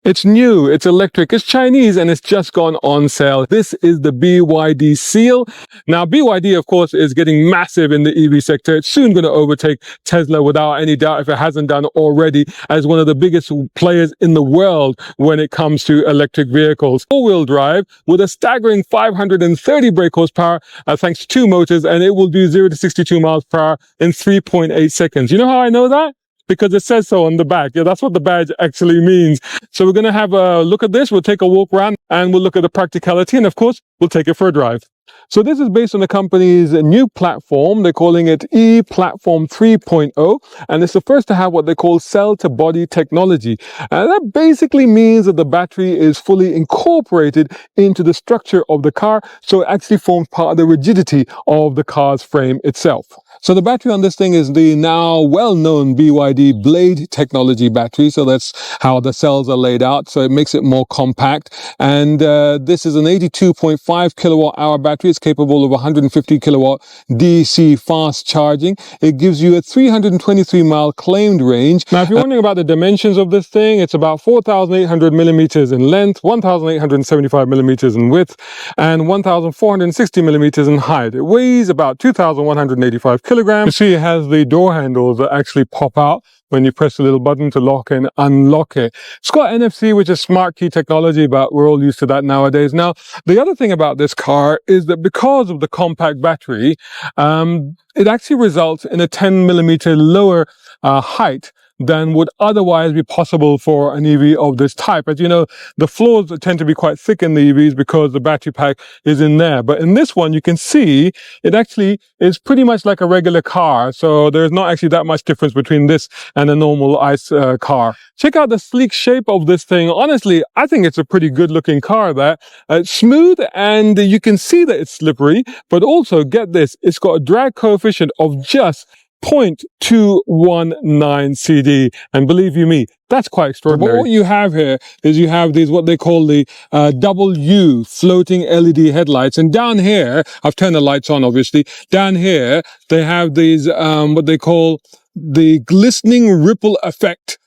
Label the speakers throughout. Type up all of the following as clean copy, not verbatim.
Speaker 1: It's new, it's electric, it's Chinese, and it's just gone on sale. This is the BYD Seal. Now, BYD, of course, is getting massive in the EV sector. It's soon going to overtake Tesla without any doubt, if it hasn't done already, as one of the biggest players in the world when it comes to electric vehicles. Four-wheel drive with a staggering 530 brake horsepower, thanks to two motors, and it will do 0 to 62 miles per hour in 3.8 seconds. You know how I know that? Because it says so on the back. Yeah, that's what the badge actually means. So we're going to have a look at this. We'll take a walk around and we'll look at the practicality. And of course, we'll take it for a drive. So this is based on the company's new platform. They're calling it E-Platform 3.0. And it's the first to have what they call cell-to-body technology. And that basically means that the battery is fully incorporated into the structure of the car. So it actually forms part of the rigidity of the car's frame itself. So the battery on this thing is the now well-known BYD Blade technology battery. So that's how the cells are laid out. So it makes it more compact. And this is an 82.5 kilowatt hour battery. It's capable of 150 kilowatt DC fast charging. It gives you a 323 mile claimed range. Now, if you're wondering about the dimensions of this thing, it's about 4,800 millimeters in length, 1,875 millimeters in width, and 1,460 millimeters in height. It weighs about 2,185 kilograms. You see it has the door handles that actually pop out when you press the little button to lock and unlock it. It's got NFC, which is smart key technology, but we're all used to that nowadays. Now, the other thing about this car is that because of the compact battery, it actually results in a 10 millimeter lower height than would otherwise be possible for an EV of this type. As you know, the floors tend to be quite thick in the EVs because the battery pack is in there. But in this one, you can see it actually is pretty much like a regular car. So there's not actually that much difference between this and a normal ICE car. Check out the sleek shape of this thing. Honestly, I think it's a pretty good looking car there. It's smooth and you can see that it's slippery, but also get this, it's got a drag coefficient of just 0.219 CD, and believe you me, that's quite extraordinary. But what you have here is you have these what they call the W floating LED headlights, and down here, I've turned the lights on obviously, down here they have these what they call the glistening ripple effect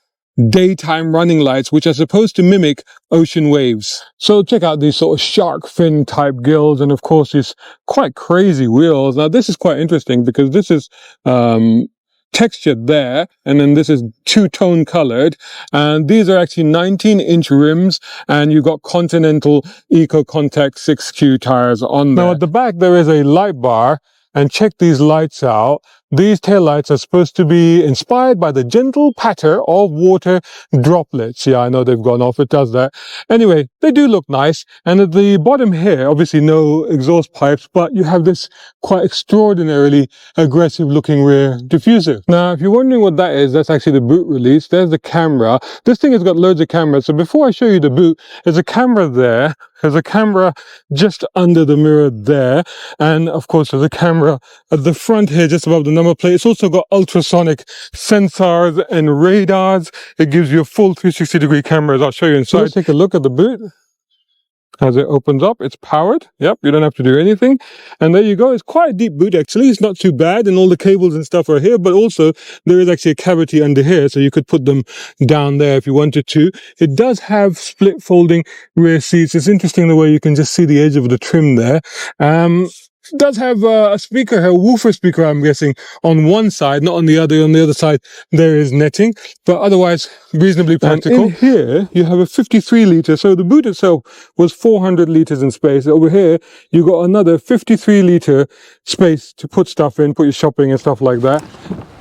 Speaker 1: daytime running lights, which are supposed to mimic ocean waves. So check out these sort of shark fin type gills, and of course these quite crazy wheels. Now this is quite interesting because this is textured there, and then this is two-tone colored, and these are actually 19-inch rims, and you've got Continental Eco Contact 6Q tires on there. Now at the back there is a light bar, and check these lights out. These taillights are supposed to be inspired by the gentle patter of water droplets. Yeah, I know they've gone off. It does that. Anyway, they do look nice. And at the bottom here, obviously no exhaust pipes, but you have this quite extraordinarily aggressive looking rear diffuser. Now, if you're wondering what that is, that's actually the boot release. There's the camera. This thing has got loads of cameras. So before I show you the boot, there's a camera there. There's a camera just under the mirror there. And of course, there's a camera at the front here, just above the number plate. It's also got ultrasonic sensors and radars. It gives you a full 360-degree cameras. I'll show you inside. Let's take a look at the boot. As it opens up, it's powered. Yep, you don't have to do anything. And there you go. It's quite a deep boot, actually. It's not too bad. And all the cables and stuff are here. But also, there is actually a cavity under here. So you could put them down there if you wanted to. It does have split folding rear seats. It's interesting the way you can just see the edge of the trim there. It does have a speaker here, a woofer speaker, I'm guessing, on one side, not on the other. On the other side, there is netting, but otherwise reasonably practical. And in here, you have a 53 litre. So the boot itself was 400 litres in space. Over here, you got another 53 litre space to put stuff in, put your shopping and stuff like that.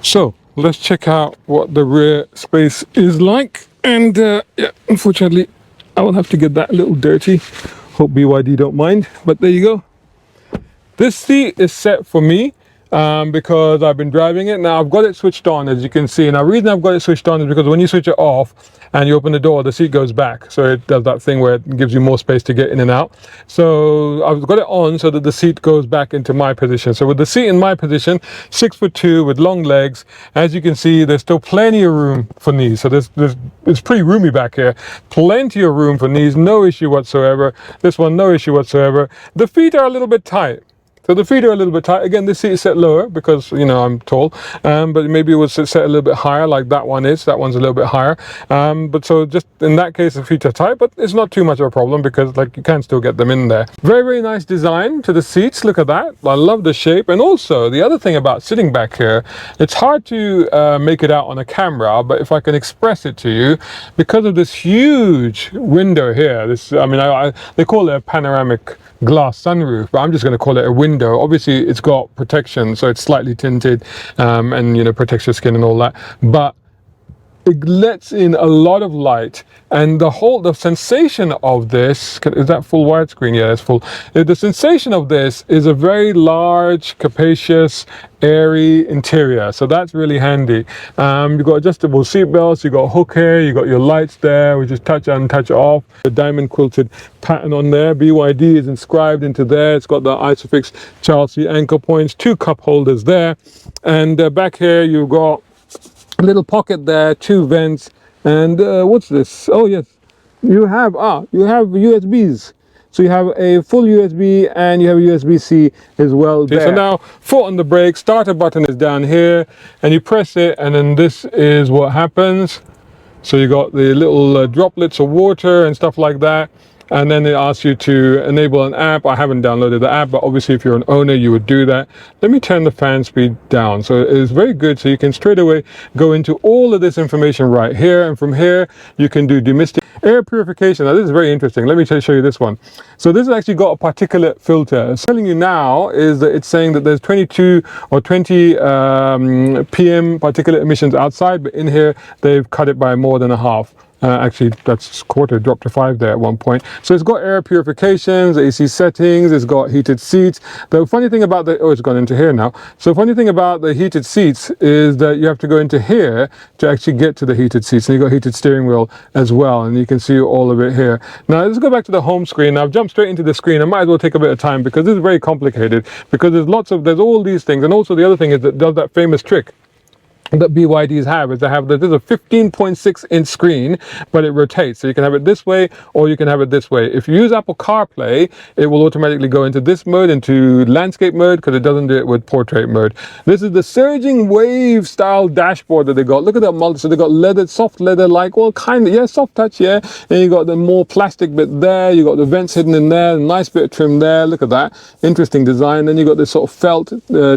Speaker 1: So let's check out what the rear space is like. And yeah, unfortunately, I will have to get that a little dirty. Hope BYD don't mind, but there you go. This seat is set for me because I've been driving it. Now I've got it switched on, as you can see. Now the reason I've got it switched on is because when you switch it off and you open the door, the seat goes back. So it does that thing where it gives you more space to get in and out. So I've got it on so that the seat goes back into my position. So with the seat in my position, 6'2" with long legs, as you can see, there's still plenty of room for knees. So it's pretty roomy back here. Plenty of room for knees, no issue whatsoever. This one, no issue whatsoever. The feet are a little bit tight. So the feet are a little bit tight. Again, this seat is set lower because, you know, I'm tall, but maybe it was set a little bit higher like that one is. That one's a little bit higher. But so just in that case, the feet are tight, but it's not too much of a problem because like you can still get them in there. Very, very nice design to the seats. Look at that. I love the shape. And also the other thing about sitting back here, it's hard to make it out on a camera, but if I can express it to you, because of this huge window here, this, I mean, they call it a panoramic glass sunroof, but I'm just going to call it a window. Obviously it's got protection, so it's slightly tinted, and you know, protects your skin and all that, but it lets in a lot of light, and the sensation of this, is that full widescreen? Yeah, it's full. The sensation of this is a very large, capacious, airy interior, so that's really handy. You've got adjustable seat belts, you've got a hook here, you've got your lights there, which is touch on, touch off. The diamond quilted pattern on there, BYD is inscribed into there. It's got the Isofix child seat anchor points, 2 cup holders there, and back here you've got a little pocket there, 2 vents, and what's this? Oh yes, you have USBs. So you have a full USB and you have a USB-C as well there. So now, foot on the brake, starter button is down here, and you press it, and then this is what happens. So you got the little droplets of water and stuff like that. And then it asks you to enable an app. I haven't downloaded the app, but obviously if you're an owner, you would do that. Let me turn the fan speed down. So it is very good. So you can straight away go into all of this information right here. And from here, you can do domestic air purification. Now this is very interesting. Let me show you this one. So this has actually got a particulate filter. So telling you now is that it's saying that there's 22 or 20 PM particulate emissions outside, but in here, they've cut it by more than a half. Actually, that's quarter, dropped to 5 there at one point. So it's got air purifications, AC settings, it's got heated seats. The funny thing about the, oh, it's gone into here now. So funny thing about the heated seats is that you have to go into here to actually get to the heated seats. And you've got heated steering wheel as well. And you can see all of it here. Now, let's go back to the home screen. Now, I've jumped straight into the screen. I might as well take a bit of time because this is very complicated because there's all these things. And also the other thing is that it does that famous trick that BYDs have, is they have this is a 15.6 inch screen, but it rotates, so you can have it this way or you can have it this way. If you use Apple CarPlay, it will automatically go into this mode, into landscape mode, because it doesn't do it with portrait mode. This is the surging wave style dashboard that they got. Look at that multi, so they got leather, soft leather, like, well, kind of, yeah, soft touch, yeah. And you got the more plastic bit there, you got the vents hidden in there, a nice bit of trim there. Look at that, interesting design. Then you got this sort of felt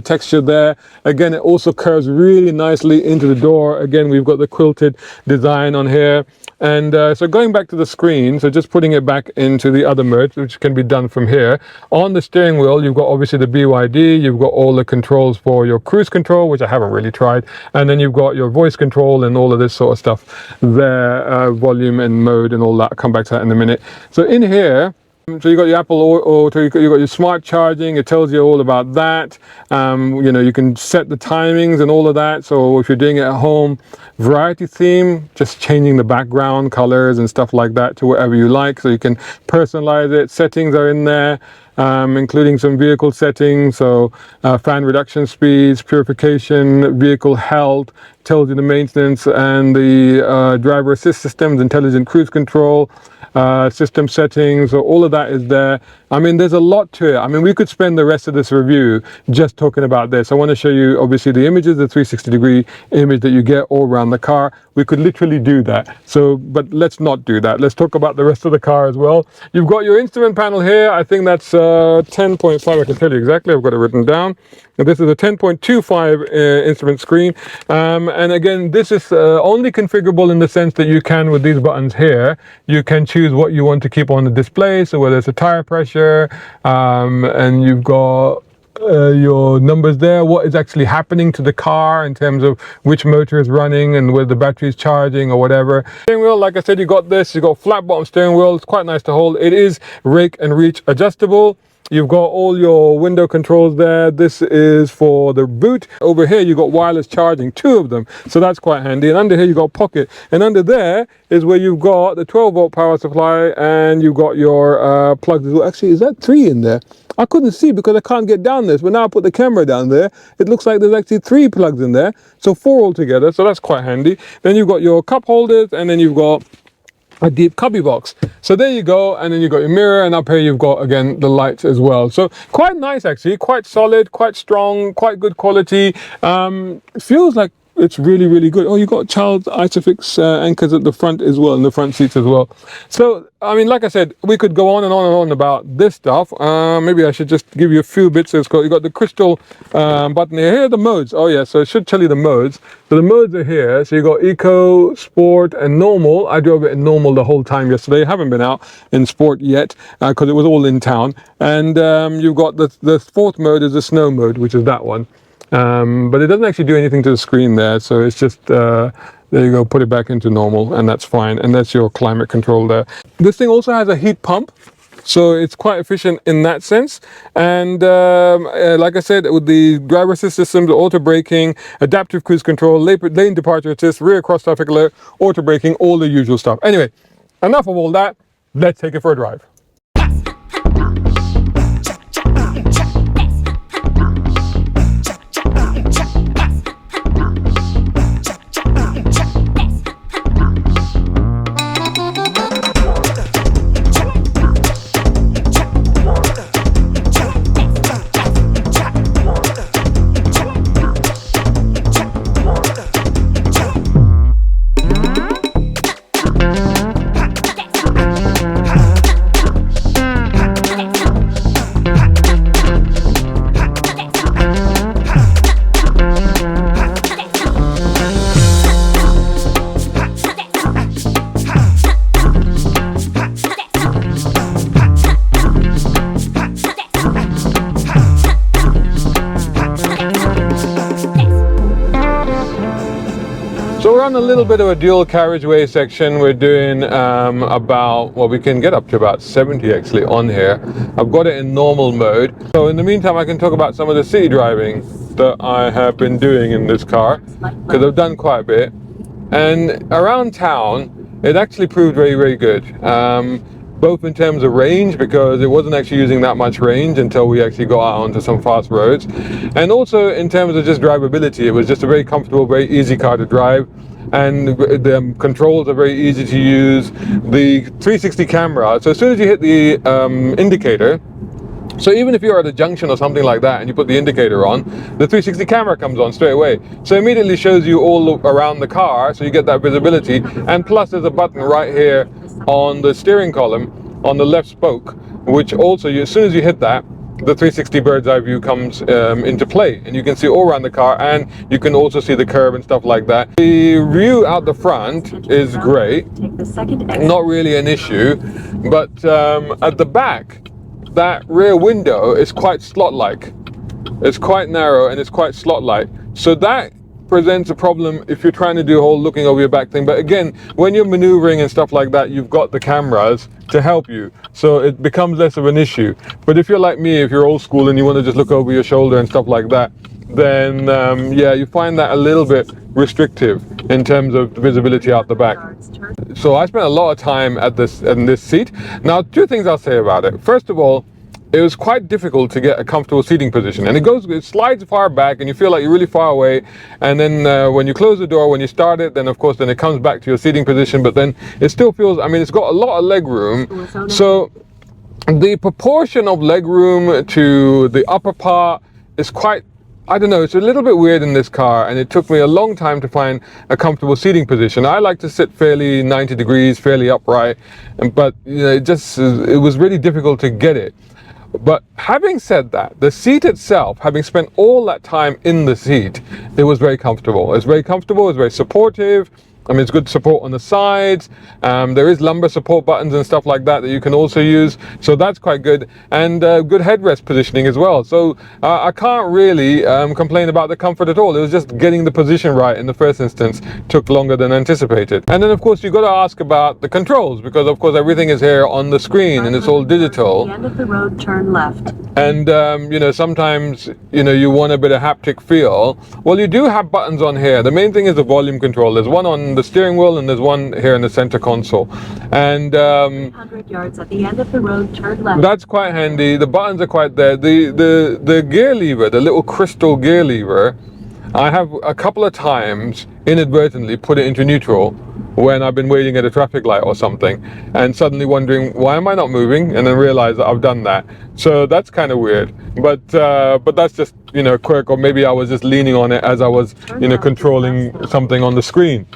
Speaker 1: texture there. Again, it also curves really nicely into the door. Again, we've got the quilted design on here. And so going back to the screen, so just putting it back into the other mode, which can be done from here. On the steering wheel, you've got obviously the BYD, you've got all the controls for your cruise control, which I haven't really tried. And then you've got your voice control and all of this sort of stuff there, volume and mode and all that. I'll come back to that in a minute. So in here, so you got your Apple Auto, you got your smart charging. It tells you all about that. You know, you can set the timings and all of that. So if you're doing it at home, variety theme, just changing the background colors and stuff like that to whatever you like. So you can personalize it. Settings are in there, including some vehicle settings. So fan reduction speeds, purification, vehicle health, tells you the maintenance and the driver assist systems, intelligent cruise control, system settings. So all of that is there. I mean, there's a lot to it. I mean, we could spend the rest of this review just talking about this. I want to show you obviously the images, the 360-degree image that you get all around the car. We could literally do that. So, but let's not do that. Let's talk about the rest of the car as well. You've got your instrument panel here. I think that's 10.5. I can tell you exactly. I've got it written down. And this is a 10.25 instrument screen. And again, this is only configurable in the sense that you can, with these buttons here, you can choose what you want to keep on the display. So whether it's a tire pressure, and you've got your numbers there, what is actually happening to the car in terms of which motor is running and whether the battery is charging or whatever. Steering wheel, like I said, you got this, you got flat bottom steering wheel. It's quite nice to hold. It is rake and reach adjustable. You've got all your window controls there. This is for the boot. Over here, you got wireless charging, 2 of them. So that's quite handy. And under here, you got pocket. And under there is where you've got the 12-volt power supply and you've got your plugs as well. Actually, is that 3 in there? I couldn't see because I can't get down this, but now I put the camera down there. It looks like there's actually 3 plugs in there. So 4 altogether. So that's quite handy. Then you've got your cup holders, and then you've got a deep cubby box. So there you go, and then you've got your mirror, and up here you've got, again, the lights as well. So quite nice, actually, quite solid, quite strong, quite good quality. Feels like it's really, really good. Oh, you've got child Isofix anchors at the front as well, in the front seats as well. So, I mean, like I said, we could go on and on and on about this stuff. Maybe I should just give you a few bits. You've got the crystal button here. Here are the modes. Oh, yeah, so it should tell you the modes. So the modes are here. So you've got Eco, Sport, and Normal. I drove it in Normal the whole time yesterday. I haven't been out in Sport yet because it was all in town. And you've got the fourth mode is the Snow mode, which is that one. But it doesn't actually do anything to the screen there, so it's just there you go, put it back into normal, and that's fine, and that's your climate control there. This thing also has a heat pump, so it's quite efficient in that sense. And like I said, with the driver assist systems, auto braking, adaptive cruise control, lane departure assist, rear cross traffic alert, auto braking, all the usual stuff. Anyway, enough of all that, let's take it for a drive. So we're on a little bit of a dual carriageway section. We're doing about, well, we can get up to about 70 actually on here. I've got it in normal mode. So in the meantime, I can talk about some of the city driving that I have been doing in this car, because I've done quite a bit. And around town, it actually proved very, very good. Both in terms of range, because it wasn't actually using that much range until we actually got out onto some fast roads, and also in terms of just drivability. It was just a very comfortable, very easy car to drive, and the controls are very easy to use. The 360 camera, so as soon as you hit the indicator, so even if you're at a junction or something like that and you put the indicator on, the 360 camera comes on straight away. So immediately shows you all around the car, so you get that visibility. And plus there's a button right here on the steering column on the left spoke, which also, as soon as you hit that, the 360 bird's eye view comes into play, and you can see all around the car, and you can also see the curb and stuff like that. The view out the front is great, not really an issue, but at the back, that rear window is quite slot-like. It's quite narrow and it's quite slot-like. So that presents a problem if you're trying to do a whole looking over your back thing. But again, when you're maneuvering and stuff like that, you've got the cameras to help you, so it becomes less of an issue. But if you're like me, if you're old school and you want to just look over your shoulder and stuff like that, then yeah, you find that a little bit restrictive in terms of the visibility out the back. So I spent a lot of time in this seat. Now, two things I'll say about it. First of all, it was quite difficult to get a comfortable seating position, and it slides far back and you feel like you're really far away, and then when you close the door, when you start it, then of course then it comes back to your seating position, but then it still feels, I mean, it's got a lot of leg room. So the proportion of leg room to the upper part is quite, I don't know, it's a little bit weird in this car, and it took me a long time to find a comfortable seating position. I like to sit fairly 90 degrees, fairly upright, but you know, it was really difficult to get it. But having said that, the seat itself, having spent all that time in the seat, it was very comfortable. It's very comfortable, it's very supportive. I mean, it's good support on the sides. There is lumbar support buttons and stuff like that you can also use. So that's quite good. And good headrest positioning as well. So I can't really complain about the comfort at all. It was just getting the position right in the first instance took longer than anticipated. And then of course you've got to ask about the controls, because of course everything is here on the screen and it's all digital.
Speaker 2: At the end of the road, turn left.
Speaker 1: And you know, sometimes you want a bit of haptic feel. Well, you do have buttons on here. The main thing is the volume control. There's one on the steering wheel and there's one here in the center console. And
Speaker 2: 100 yards at the end of the road, turn left.
Speaker 1: That's quite handy. The buttons are quite there. The gear lever, the little crystal gear lever, I have a couple of times inadvertently put it into neutral when I've been waiting at a traffic light or something, and suddenly wondering why am I not moving, and then realize that I've done that. So that's kind of weird, but that's just, you know, quirk, or maybe I was just leaning on it as I was, you know, controlling something on the screen.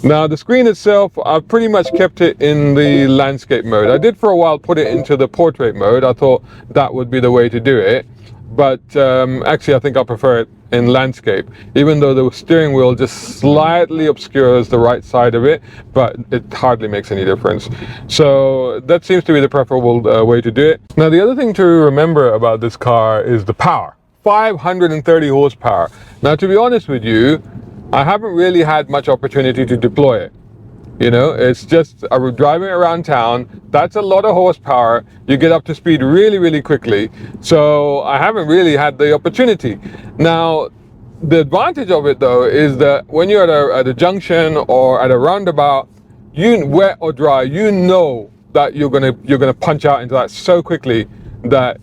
Speaker 1: Now the screen itself, I've pretty much kept it in the landscape mode. I did for a while put it into the portrait mode. I thought that would be the way to do it, but actually I think I prefer it in landscape, even though the steering wheel just slightly obscures the right side of it, but it hardly makes any difference. So that seems to be the preferable way to do it. Now the other thing to remember about this car is the power. 530 horsepower. Now to be honest with you, I haven't really had much opportunity to deploy it. You know, it's just driving around town. That's a lot of horsepower. You get up to speed really, really quickly. So I haven't really had the opportunity. Now, the advantage of it though is that when you're at a junction or at a roundabout, you, wet or dry, you know that you're gonna punch out into that so quickly that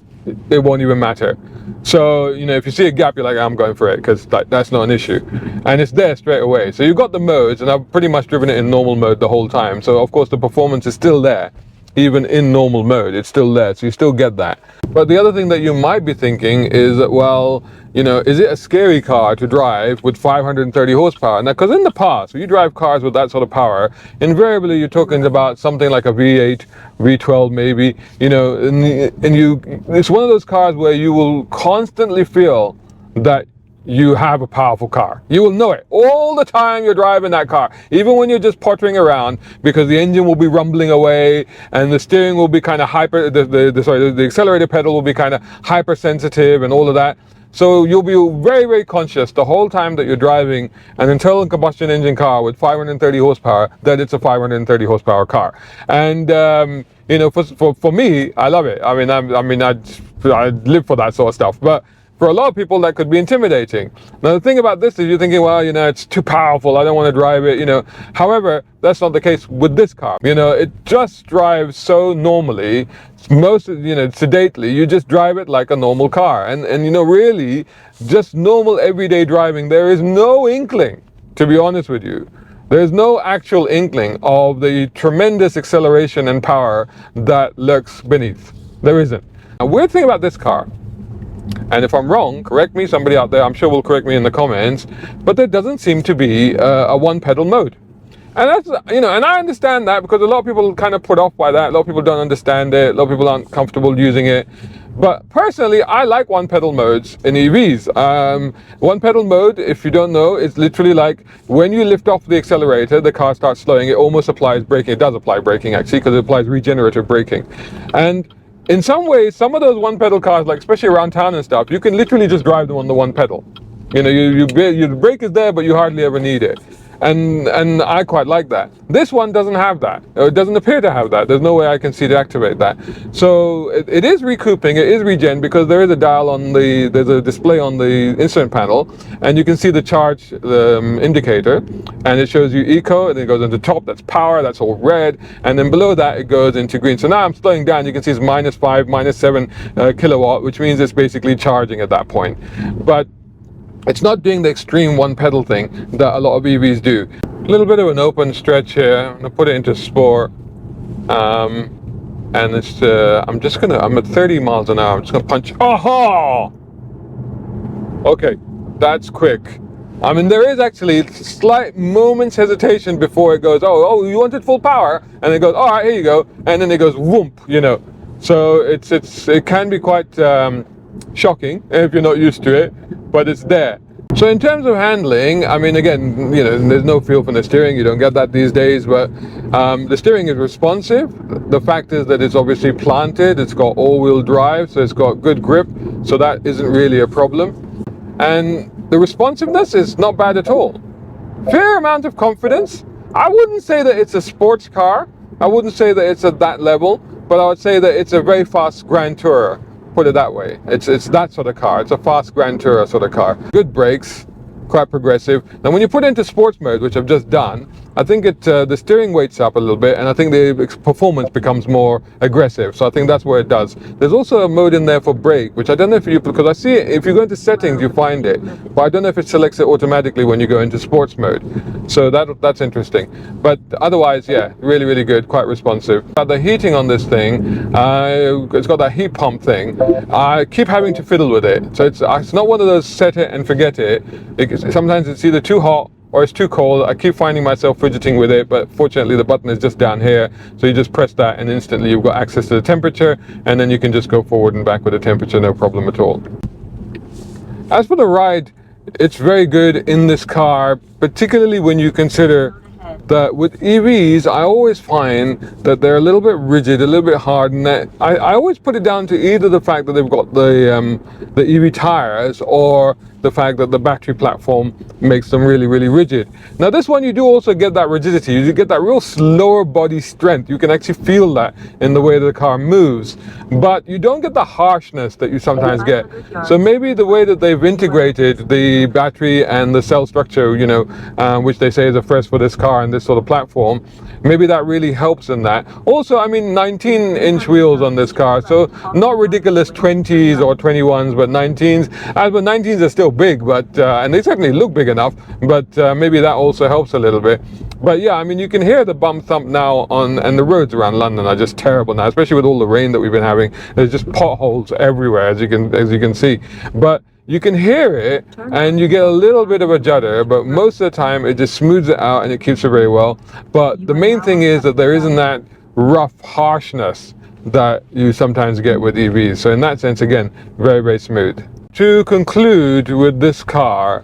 Speaker 1: it won't even matter. So, you know, if you see a gap, you're like, I'm going for it, because that's not an issue. And it's there straight away. So you've got the modes, and I've pretty much driven it in normal mode the whole time. So, of course, the performance is still there. Even in normal mode, it's still there. So you still get that. But the other thing that you might be thinking is that, well, you know, is it a scary car to drive with 530 horsepower? Now, because in the past, when you drive cars with that sort of power, invariably you're talking about something like a V8, V12 maybe, you know, and it's one of those cars where you will constantly feel that you have a powerful car. You will know it all the time you're driving that car, even when you're just pottering around, because the engine will be rumbling away and the steering will be kind of the accelerator pedal will be kind of hypersensitive and all of that. So you'll be very, very conscious the whole time that you're driving an internal combustion engine car with 530 horsepower that it's a 530 horsepower car. And you know, for me, I love it. I live for that sort of stuff. But for a lot of people, that could be intimidating. Now, the thing about this is you're thinking, well, you know, it's too powerful. I don't want to drive it, you know. However, that's not the case with this car. You know, it just drives so normally, sedately. You just drive it like a normal car. And you know, really, just normal everyday driving, there is no inkling, to be honest with you. There's no actual inkling of the tremendous acceleration and power that lurks beneath. There isn't. A weird thing about this car, and if I'm wrong, correct me, somebody out there, I'm sure will correct me in the comments, but there doesn't seem to be a one pedal mode. And that's, you know, and I understand that, because a lot of people kind of put off by that. A lot of people don't understand it. A lot of people aren't comfortable using it. But personally, I like one pedal modes in EVs. One pedal mode, if you don't know, is literally like when you lift off the accelerator, the car starts slowing. It almost applies braking. It does apply braking actually, because it applies regenerative braking. And in some ways, some of those one pedal cars, like especially around town and stuff, you can literally just drive them on the one pedal. You know, your brake is there, but you hardly ever need it. And I quite like that. This one doesn't have that. Or it doesn't appear to have that. There's no way I can see to activate that. So it is recouping, it is regen, because there is a dial on there's a display on the instrument panel, and you can see the charge indicator, and it shows you eco, and then it goes into top, that's power, that's all red, and then below that it goes into green. So now I'm slowing down, you can see it's -5, -7 kilowatt, which means it's basically charging at that point. But it's not doing the extreme one pedal thing that a lot of EVs do. A little bit of an open stretch here. I'm gonna put it into sport, and it's I'm at 30 miles an hour. I'm just gonna punch. Oh, okay, that's quick. I mean, there is actually slight moment's hesitation before it goes, oh, you wanted full power, and it goes, all right, here you go, and then it goes whoomp, you know. So it can be quite shocking if you're not used to it, but it's there. So in terms of handling, I mean, again, you know, there's no feel for the steering. You don't get that these days, but the steering is responsive. The fact is that it's obviously planted. It's got all-wheel drive, so it's got good grip. So that isn't really a problem. And the responsiveness is not bad at all. Fair amount of confidence. I wouldn't say that it's a sports car. I wouldn't say that it's at that level, but I would say that it's a very fast Grand Tourer. Put it that way. It's that sort of car. It's a fast Grand Tourer sort of car. Good brakes. quite progressive. Now when you put it into sports mode, which I've just done, I think the steering weights up a little bit, and I think the performance becomes more aggressive. So I think that's where it does. There's also a mode in there for brake, which I don't know if you, because I see it, if you go into settings, you find it, but I don't know if it selects it automatically when you go into sports mode. So that's interesting. But otherwise, yeah, really, really good, quite responsive. The heating on this thing, it's got that heat pump thing. I keep having to fiddle with it. So it's not one of those set it and forget it. Sometimes it's either too hot or it's too cold. I keep finding myself fidgeting with it, but fortunately the button is just down here, so you just press that and instantly you've got access to the temperature, and then you can just go forward and back with the temperature, no problem at all. As for the ride, it's very good in this car, particularly when you consider that with EVs, I always find that they're a little bit rigid, a little bit hard, and that I always put it down to either the fact that they've got the EV tires, or the fact that the battery platform makes them really, really rigid. Now this one, you do also get that rigidity. You get that real slower body strength. You can actually feel that in the way that the car moves, but you don't get the harshness that you sometimes get. So maybe the way that they've integrated the battery and the cell structure, you know, which they say is a first for this car and this sort of platform, maybe that really helps in that. Also, I mean, 19-inch wheels on this car, so not ridiculous 20s or 21s, but 19s. But 19s are still big, but and they certainly look big enough, but maybe that also helps a little bit. But yeah, I mean, you can hear the bump thump now and the roads around London are just terrible now, especially with all the rain that we've been having. There's just potholes everywhere, as you can see. But you can hear it, and you get a little bit of a judder, but most of the time it just smooths it out and it keeps it very well. But the main thing is that there isn't that rough harshness that you sometimes get with EVs. So in that sense, again, very, very smooth. To conclude with this car,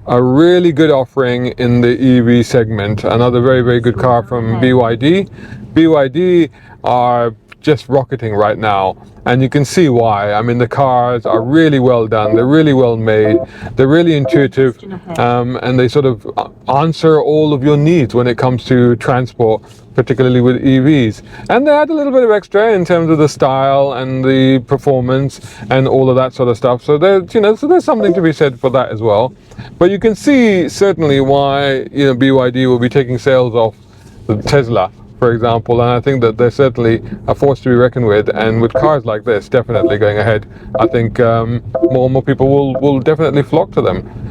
Speaker 1: a really good offering in the EV segment. Another very, very good car from BYD. BYD are just rocketing right now, and you can see why. I mean, the cars are really well done, they're really well made, they're really intuitive, and they sort of answer all of your needs when it comes to transport, particularly with EVs. And they add a little bit of extra in terms of the style and the performance and all of that sort of stuff. So there's, you know, so there's something to be said for that as well. But you can see certainly why, you know, BYD will be taking sales off the Tesla, for example, and I think that they're certainly a force to be reckoned with. And with cars like this definitely going ahead, I think more and more people will definitely flock to them.